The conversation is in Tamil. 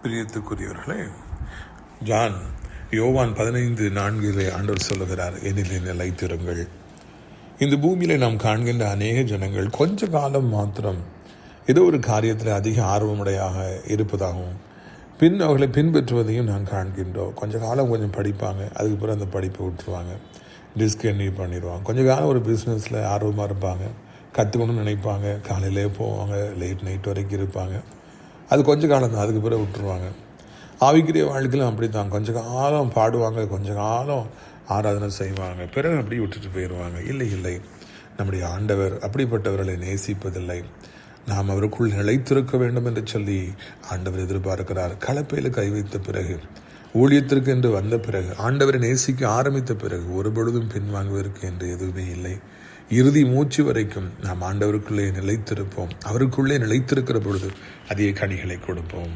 பிரியத்துக்குரியவர்களே, யோவான் 15:4 ஆண்டவர் சொல்லுகிறார், என்னிலே நிலைத்திருங்கள். இந்த பூமியில நாம் காண்கின்ற அநேக ஜனங்கள் கொஞ்ச காலம் மாத்திரம் ஏதோ ஒரு காரியத்தில் அதிக ஆர்வமுடையாக இருப்பதாகவும் அவர்களை பின்பற்றுவதையும் நான் காண்கின்றோம். கொஞ்ச காலம் கொஞ்சம் படிப்பாங்க, அதுக்கப்புறம் அந்த படிப்பை விட்டுருவாங்க, டிஸ்கன்டினியூ பண்ணிடுவாங்க. கொஞ்ச காலம் ஒரு பிஸ்னஸில் ஆர்வமாக இருப்பாங்க, கற்றுக்கணும்னு நினைப்பாங்க, காலையிலே போவாங்க, லேட் நைட் வரைக்கும் இருப்பாங்க. அது கொஞ்ச காலம் தான், அதுக்கு பிறகு விட்டுருவாங்க. ஆவிக்குரிய வாழ்க்கையிலும் அப்படி தான், கொஞ்ச காலம் பாடுவாங்க, கொஞ்ச காலம் ஆராதனை செய்வாங்க, பிறகு அப்படி விட்டுட்டு போயிடுவாங்க. இல்லை, நம்முடைய ஆண்டவர் அப்படிப்பட்டவர்களை நேசிப்பதில்லை. நாம் அவருக்குள் நிலைத்திருக்க வேண்டும் என்று சொல்லி ஆண்டவர் எதிர்பார்க்கிறார். கலப்பையில் கை வைத்த பிறகு, ஊழியத்திற்கு என்று வந்த பிறகு, ஆண்டவரை நேசிக்க ஆரம்பித்த பிறகு ஒரு பொழுதும் பின்வாங்குவதற்கு என்று எதுவுமே இல்லை. இறுதி மூச்சு வரைக்கும் நாம் ஆண்டவருக்குள்ளே நிலைத்திருப்போம். அவருக்குள்ளே நிலைத்திருக்கிற பொழுது அதிக கனிகளை கொடுப்போம்.